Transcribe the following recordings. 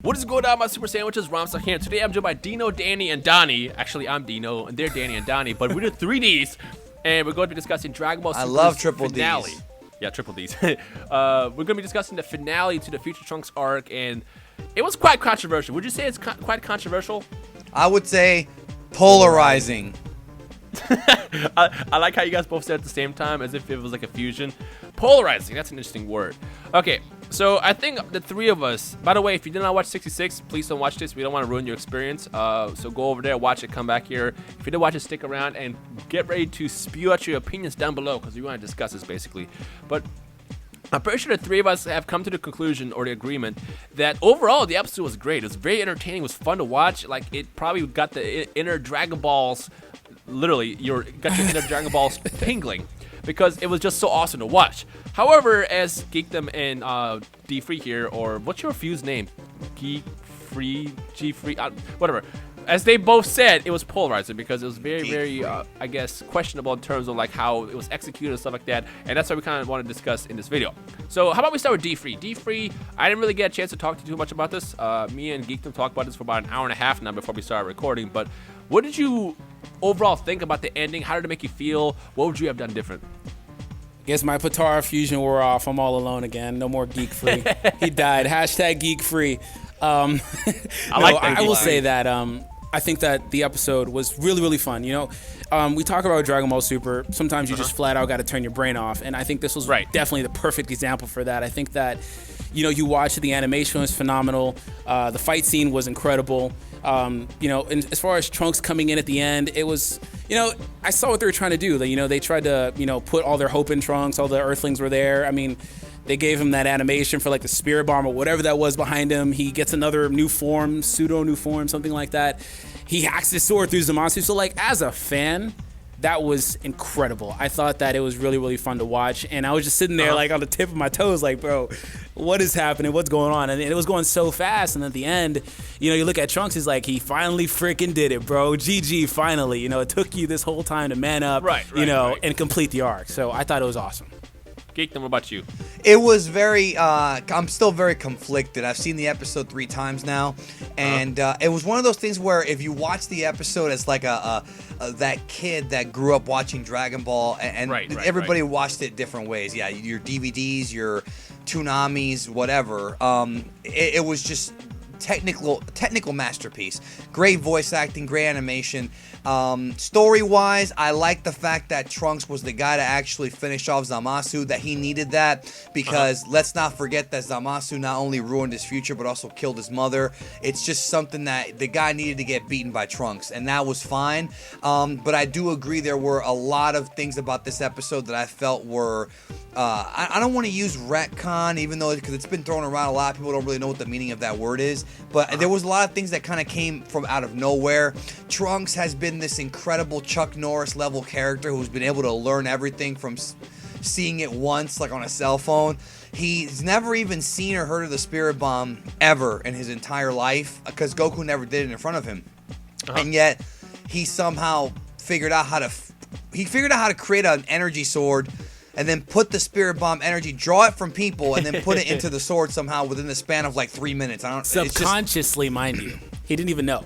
What is going on, my super sandwiches? Rhymestyle here. Today I'm joined by Dino, Danny, and Donnie. Actually, I'm Dino, and they're Danny and Donnie, but we're the 3Ds, and we're going to be discussing Dragon Ball Super's I love triple finale. Ds. Yeah, triple Ds. We're going to be discussing the finale to the Future Trunks arc, and it was quite controversial. Would you say it's quite controversial? I would say polarizing. I like how you guys both said at the same time, as if it was like a fusion. Polarizing, that's an interesting word. Okay, so I think the three of us, by the way, if you did not watch 66, please don't watch this. We don't want to ruin your experience. So go over there, watch it, come back here. If you did watch it, stick around and get ready to spew out your opinions down below, because we want to discuss this basically. But I'm pretty sure the three of us have come to the conclusion or the agreement that overall the episode was great. It was very entertaining. It was fun to watch. Like, it probably got the inner Dragon Balls, literally, got your inner Dragon Balls tingling, because it was just so awesome to watch. However, as Geekdom and D-Free here, or what's your fuse name? Geek-Free, G-Free, whatever. As they both said, it was polarizing because it was very, I guess, questionable in terms of like how it was executed and stuff like that. And that's what we kind of want to discuss in this video. So how about we start with D-Free? D-Free, I didn't really get a chance to talk to you too much about this. Me and Geekdom talked about this for about an hour and a half now before we started recording. But what did you overall think about the ending? How did it make you feel? What would you have done different? Guess my Patara fusion wore off. I'm all alone again. No more Geek Free. He died. Hashtag Geek Free. I will say that I think that the episode was really fun. You know, we talk about Dragon Ball Super. Sometimes you just flat out got to turn your brain off, and I think this was definitely the perfect example for that. I think that, you know, you watch the animation was phenomenal. The fight scene was incredible. You know, and as far as Trunks coming in at the end, it was, you know, I saw what they were trying to do. You know, they tried to, you know, put all their hope in Trunks. All the Earthlings were there. I mean, they gave him that animation for like the Spirit Bomb or whatever that was behind him. He gets another new form, pseudo new form, something like that. He hacks his sword through Zamasu. So like, as a fan, that was incredible. I thought that it was really fun to watch, and I was just sitting there like on the tip of my toes, like, bro, what is happening? What's going on? And it was going so fast, and at the end, you know, you look at Trunks, he's like, he finally freaking did it, bro. GG, finally. You know, it took you this whole time to man up, and complete the arc. So I thought it was awesome. Geekdom, what about you? It was very, I'm still very conflicted. I've seen the episode 3 times now, and it was one of those things where if you watch the episode as like that kid that grew up watching Dragon Ball, and everybody watched it different ways. Yeah, your DVDs, your Tsunamis, whatever. It was just technical masterpiece. Great voice acting, great animation. Story-wise, I like the fact that Trunks was the guy to actually finish off Zamasu, that he needed that, because let's not forget that Zamasu not only ruined his future, but also killed his mother. It's just something that the guy needed to get beaten by Trunks, and that was fine. But I do agree there were a lot of things about this episode that I felt were, I don't want to use retcon, even though, because it's been thrown around, a lot of people don't really know what the meaning of that word is, but there was a lot of things that kind of came from out of nowhere. Trunks has been this incredible Chuck Norris level character who's been able to learn everything from seeing it once, like on a cell phone. He's never even seen or heard of the Spirit Bomb ever in his entire life, because Goku never did it in front of him. And yet he somehow figured out how to create an energy sword, and then put the Spirit Bomb energy, draw it from people, and then put it into the sword somehow within the span of like 3 minutes. Subconsciously, mind you. He didn't even know.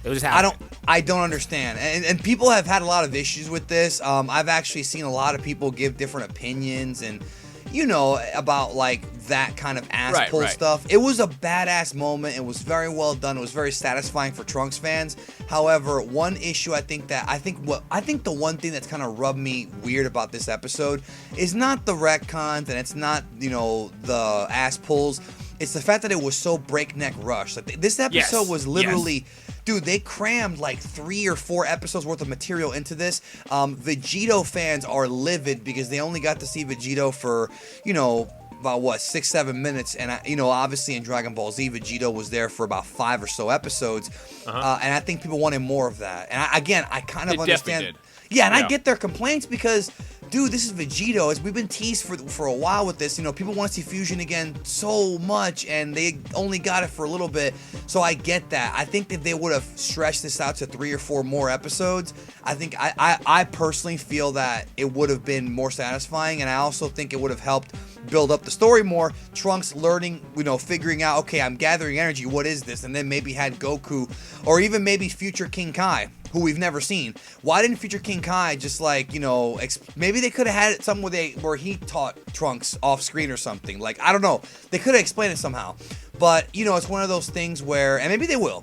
It was just happening. I don't understand. And people have had a lot of issues with this. I've actually seen a lot of people give different opinions and, you know, about like that kind of ass pull stuff. It was a badass moment. It was very well done. It was very satisfying for Trunks fans. However, one issue I think the one thing that's kind of rubbed me weird about this episode is not the retcons, and it's not, you know, the ass pulls. It's the fact that it was so breakneck rush. Like, this episode was literally, dude, they crammed like 3 or 4 episodes worth of material into this. Vegito fans are livid because they only got to see Vegito for, you know, about 6-7 minutes, and you know, obviously in Dragon Ball Z, Vegito was there for about 5 or so episodes, and I think people wanted more of that. And I kind of understand. Yeah, and I get their complaints because, dude, this is Vegito. We've been teased for a while with this. You know, people want to see Fusion again so much, and they only got it for a little bit. So I get that. I think that they would have stretched this out to 3 or 4 more episodes, I think I personally feel that it would have been more satisfying, and I also think it would have helped build up the story more, Trunks learning, figuring out, okay, I'm gathering energy, what is this? And then maybe had Goku, or even maybe future King Kai, who we've never seen. Why didn't future King Kai just maybe they could have had it something where he taught Trunks off screen or something. Like, I don't know. They could have explained it somehow. But, it's one of those things where, and maybe they will,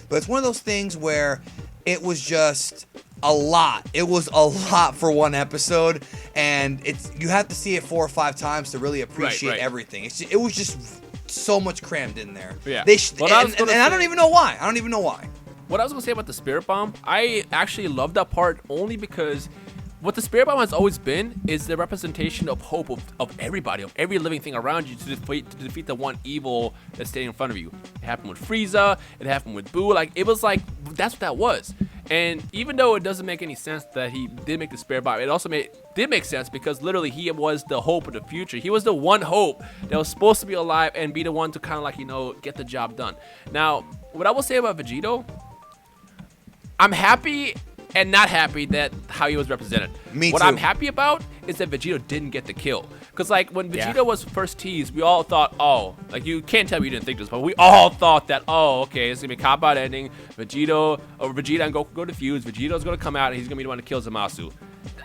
but it's one of those things where it was just a lot. It was a lot for one episode, and you have to see it 4 or 5 times to really appreciate everything. It was just so much crammed in there. Yeah. I don't even know why. What I was going to say about the Spirit Bomb, I actually love that part only because what the Spirit Bomb has always been is the representation of hope of everybody, of every living thing around you to defeat the one evil that's standing in front of you. It happened with Frieza. It happened with Boo. That's what that was. And even though it doesn't make any sense that he did make the Spirit Bomb, it also did make sense because literally he was the hope of the future. He was the one hope that was supposed to be alive and be the one to kind of get the job done. Now, what I will say about Vegito, I'm happy and not happy that how he was represented. What I'm happy about is that Vegito didn't get the kill. Because, when Vegito was first teased, we all thought, you can't tell me you didn't think this, but we all thought that, okay, it's going to be a cop-out ending. Vegeta and Goku go to fuse. Vegito's going to come out, and he's going to be the one to kill Zamasu.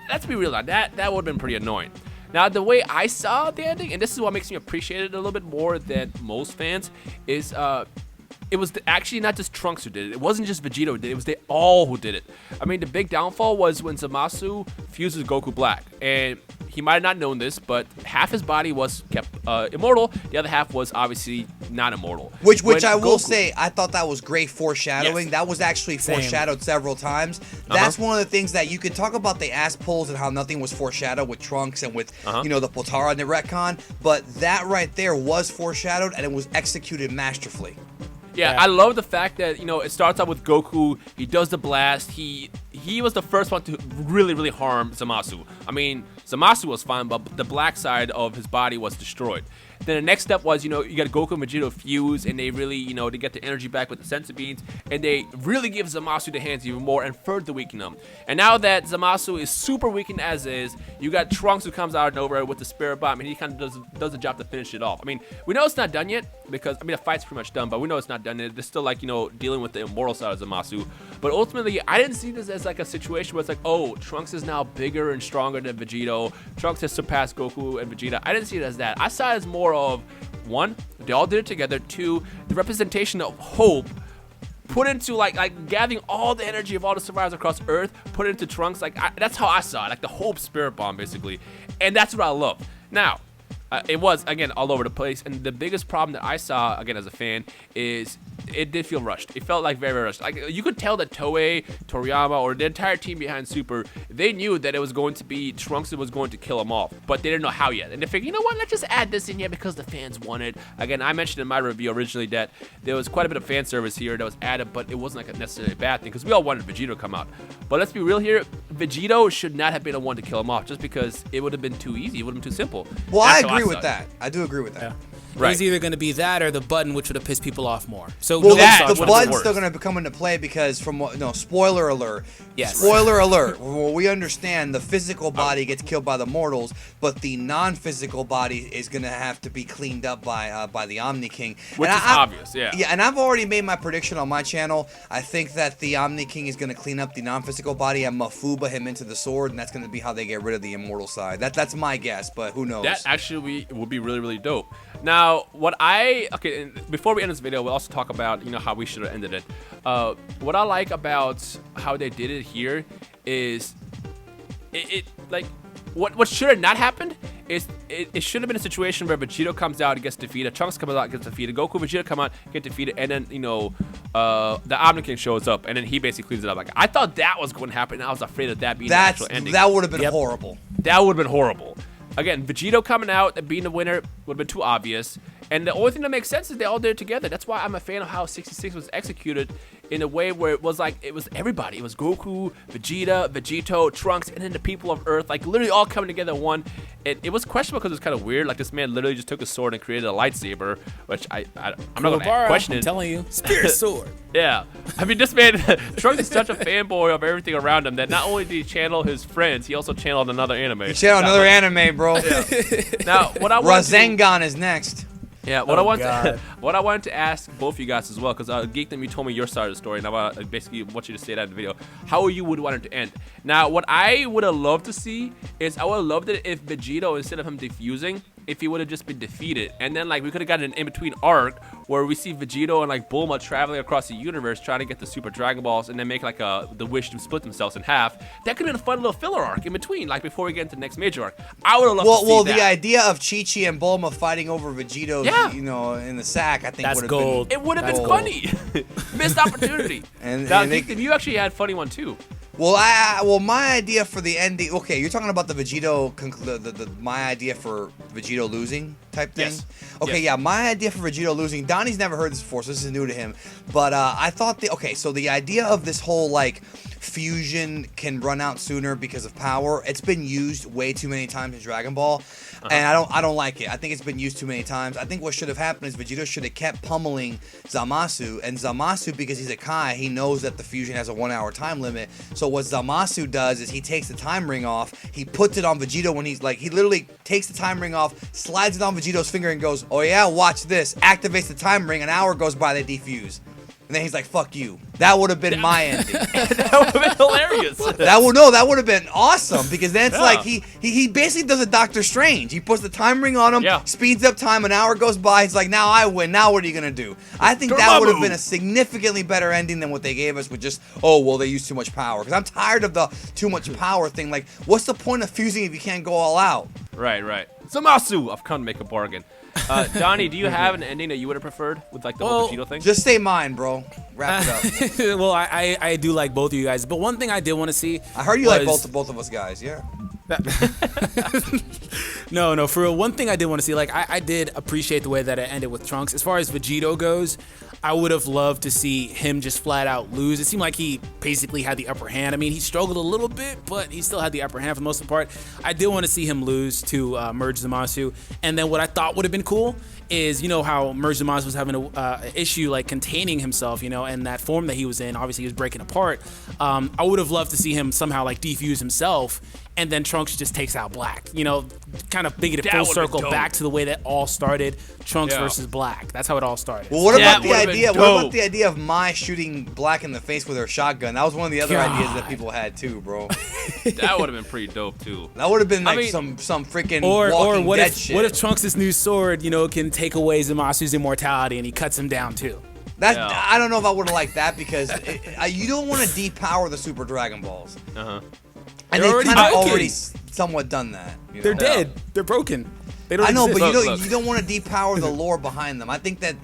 Let's be real, that would have been pretty annoying. Now, the way I saw the ending, and this is what makes me appreciate it a little bit more than most fans, is it was actually not just Trunks who did it. It wasn't just Vegito who did it. It was they all who did it. I mean, the big downfall was when Zamasu fuses Goku Black. And he might have not known this, but half his body was kept immortal. The other half was obviously not immortal. Which I will say, I thought that was great foreshadowing. Yes. That was actually foreshadowed several times. That's one of the things that you could talk about the ass pulls and how nothing was foreshadowed with Trunks and with, the Potara and the retcon. But that right there was foreshadowed, and it was executed masterfully. Yeah, I love the fact that, it starts out with Goku. He does the blast. He was the first one to really, really harm Zamasu. I mean, Zamasu was fine, but the black side of his body was destroyed. Then the next step was, you got Goku and Vegito fuse, and they really, they get the energy back with the senzu beans, and they really give Zamasu the hands even more and further weaken them. And now that Zamasu is super weakened as is, you got Trunks who comes out of nowhere with the Spirit Bomb, and he kind of does the job to finish it off. I mean, we know it's not done yet, because, the fight's pretty much done, but we know it's not done yet. They're still, dealing with the immortal side of Zamasu. But ultimately, I didn't see this as, a situation where it's Trunks is now bigger and stronger than Vegito. Trunks has surpassed Goku and Vegeta. I didn't see it as that. I saw it as more of, 1, they all did it together. 2, the representation of hope put into gathering all the energy of all the survivors across Earth, put it into Trunks. That's how I saw it, the hope Spirit Bomb basically, and that's what I love. Now, it was again all over the place, and the biggest problem that I saw again as a fan is it did feel rushed. It felt very, very rushed. You could tell that Toei, Toriyama, or the entire team behind Super, they knew that it was going to be Trunks that was going to kill him off, but they didn't know how yet. And they figured, let's just add this in here because the fans want it. Again, I mentioned in my review originally that there was quite a bit of fan service here that was added, but it wasn't necessarily a bad thing because we all wanted Vegito to come out. But let's be real here, Vegito should not have been the one to kill him off just because it would have been too easy. It would have been too simple. Well, I agree with that. I do agree with that. Yeah. Right. It was either going to be that or the button, which would have pissed people off more. So the button's still going to come into play because spoiler alert. Yes. Spoiler alert. Well, we understand the physical body gets killed by the mortals, but the non-physical body is going to have to be cleaned up by the Omni King. Which is obvious, yeah. Yeah, and I've already made my prediction on my channel. I think that the Omni King is going to clean up the non-physical body and Mafuba him into the sword, and that's going to be how they get rid of the immortal side. That's my guess, but who knows? That actually would be really, really dope. Now, before we end this video, we'll also talk about, how we should have ended it. What I like about how they did it here is what should have not happened is it should have been a situation where Vegito comes out and gets defeated, Trunks comes out and gets defeated, Goku and Vegeta come out, get defeated, and then, the Omni King shows up, and then he basically cleans it up. I thought that was going to happen, and I was afraid of that being the actual ending. That would have been horrible. That would have been horrible. Again, Vegito coming out and being the winner would have been too obvious. And the only thing that makes sense is they all did it together. That's why I'm a fan of how 66 was executed. in a way where it was everybody. It was Goku, Vegeta, Vegito, Trunks, and then the people of Earth, like literally all coming together in one. It was questionable because it was kind of weird. Like this man literally just took a sword and created a lightsaber, which I'm not gonna question it. I'm telling you, spirit sword. Yeah, I mean this man Trunks is such a fanboy of everything around him that not only did he channel his friends, he also channeled another anime. He channeled another anime, bro. Yeah. Now what I want Rasengan is next. Yeah, what I wanted to ask both of you guys as well, because Geekdom, you told me your side of the story, and I basically want you to say that in the video. How you would want it to end? Now, what I would have loved to see is I would have loved it if Vegito, instead of him defusing, if he would have just been defeated, and then like we could have gotten an in-between arc where we see Vegito and like Bulma traveling across the universe trying to get the Super Dragon Balls, and then make like the wish to split themselves in half. That could have been a fun little filler arc in between, like before we get into the next major arc. I would have loved to see that. Well, the idea of Chi-Chi and Bulma fighting over Vegito, in the sack, I think would have been. It would have been funny. Missed opportunity. And you actually had a funny one too. Well, my idea for the ending. Okay, you're talking about the Vegito. My idea for Vegito losing type thing. Yes. Okay, yes. Yeah, my idea for Vegito losing. Donnie's never heard this before, so this is new to him. But I thought so the idea of this whole like fusion can run out sooner because of power. It's been used way too many times in Dragon Ball, and I don't like it. I think it's been used too many times. I think what should have happened is Vegito should have kept pummeling Zamasu, and Zamasu, because he's a Kai, he knows that the fusion has a 1 hour time limit. So what Zamasu does is he takes the time ring off, he puts it on Vegito when he's like, he literally takes the time ring off, slides it on Vegito's finger and goes, "Oh yeah, watch this," activates the time ring, an hour goes by, they defuse. And then he's like, "Fuck you." That would have been my ending. That would have been hilarious. That would have been awesome, because then it's like he basically does a Doctor Strange. He puts the time ring on him, speeds up time, an hour goes by, he's like, "Now I win. Now what are you gonna do?" I think that would have been a significantly better ending than what they gave us with just, "Oh well, they used too much power." Because I'm tired of the too much power thing. Like, what's the point of fusing if you can't go all out? Right. Zamasu, I've come to make a bargain. Donnie, do you have an ending that you would have preferred with like the whole Vegito thing? Just say mine, bro. Wrap it up. Well, I do like both of you guys, but one thing I did want to see. I heard you like both of us guys. Yeah. No, for real. One thing I did want to see, like I did appreciate the way that it ended with Trunks. As far as Vegito goes, I would have loved to see him just flat out lose. It seemed like he basically had the upper hand. I mean, he struggled a little bit, but he still had the upper hand for the most part. I did want to see him lose to Merge Zamasu. And then what I thought would have been cool is, how Merge Zamasu was having an issue like containing himself, and that form that he was in, obviously he was breaking apart. I would have loved to see him somehow like defuse himself, and then Trunks just takes out Black. Kind of bring it full circle back to the way that all started. Trunks versus Black. That's how it all started. Well, what about the idea? What about the idea of Mai shooting Black in the face with her shotgun? That was one of the other ideas that people had too, bro. That would have been pretty dope too. That would have been like some freaking or Walking Dead shit. What if Trunks' new sword, can take away Zamasu's immortality and he cuts him down too? I don't know if I would have liked that, because you don't want to depower the Super Dragon Balls. And they've already somewhat done that. They're dead. They're broken. They don't I know, exist. but you don't want to depower the lore behind them. I think that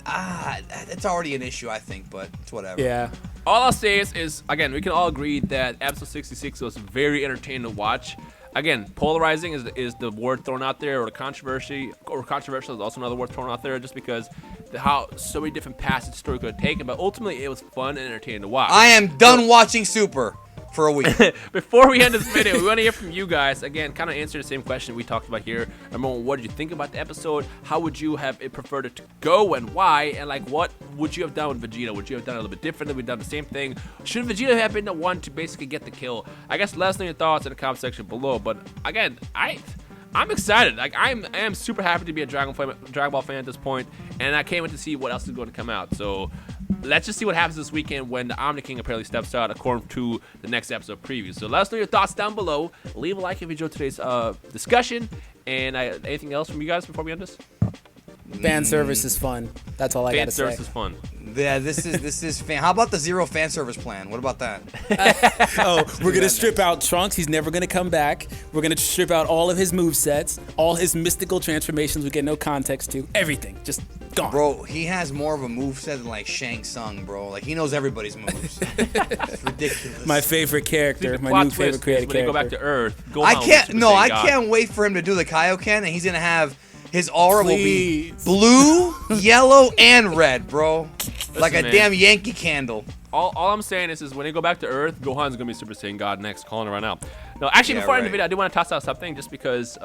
it's already an issue. I think, but it's whatever. Yeah. All I'll say is again, we can all agree that episode 66 was very entertaining to watch. Again, polarizing is the word thrown out there, or controversial is also another word thrown out there, just because how so many different paths the story could have taken. But ultimately, it was fun and entertaining to watch. I am done watching Super for a week. Before we end this video, we want to hear from you guys. Again, kind of answer the same question we talked about here. Number one, what did you think about the episode? How would you have preferred it to go, and why? And like, what would you have done with Vegeta? Would you have done it a little bit differently? Would you have done the same thing? Should Vegeta have been the one to basically get the kill? I guess let us know your thoughts in the comment section below. But again, I'm excited. Like I am super happy to be a Dragon Ball fan at this point, and I can't wait to see what else is going to come out. So let's just see what happens this weekend when the Omni King apparently steps out, according to the next episode preview. So let us know your thoughts down below. Leave a like if you enjoyed today's discussion. And anything else from you guys before we end this? Fan service is fun. That's all I gotta say. Fan service is fun. Yeah, this is fan. How about the zero fan service plan? What about that? We're gonna strip out Trunks. He's never gonna come back. We're gonna strip out all of his movesets, all his mystical transformations we get no context to. Everything, just gone. Bro, he has more of a moveset than like Shang Tsung, bro. Like he knows everybody's moves. It's ridiculous. My favorite character, my new favorite created character. When they go back to Earth, I can't wait for him to do the Kaioken, and he's gonna have. His aura will be blue, yellow, and red, bro. Like a damn Yankee candle. all I'm saying is when they go back to Earth, Gohan's gonna be Super Saiyan God next. Calling it right now. No, actually, before I end the video, I do want to toss out something just because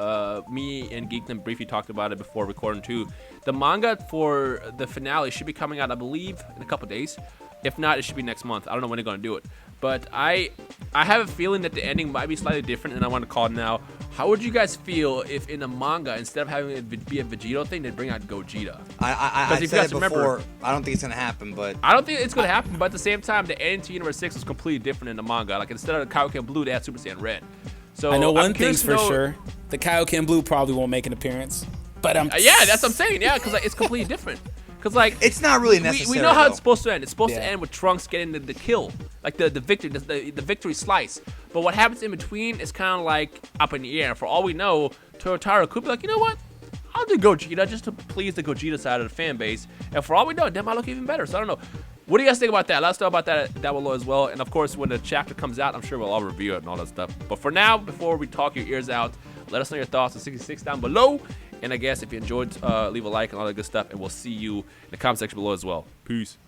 me and Geekdom briefly talked about it before recording too. The manga for the finale should be coming out, I believe, in a couple days. If not, it should be next month. I don't know when they're gonna do it, but I have a feeling that the ending might be slightly different, and I want to call it now. How would you guys feel if in the manga, instead of having it be a Vegito thing, they'd bring out Gogeta? I said it before. I don't think it's gonna happen, but I don't think it's gonna happen. But at the same time, the ending to Universe 6 was completely different in the manga. Like instead of the Kaioken Blue, they had Super Saiyan Red. So I know one thing's for sure: the Kaioken Blue probably won't make an appearance. But yeah, that's what I'm saying. Yeah, because like, it's completely different. Because like it's not really necessary. We know how it's supposed to end. It's supposed to end with Trunks getting the kill, like the victory, the victory slice. But what happens in between is kind of like up in the air. For all we know, Toyotaro could be like, you know what? I'll do Gogeta just to please the Gogeta side of the fan base. And for all we know, that might look even better. So I don't know. What do you guys think about that? Let us know about that down below as well. And of course, when the chapter comes out, I'm sure we'll all review it and all that stuff. But for now, before we talk your ears out, let us know your thoughts on 66 down below. And I guess if you enjoyed, leave a like and all that good stuff. And we'll see you in the comment section below as well. Peace.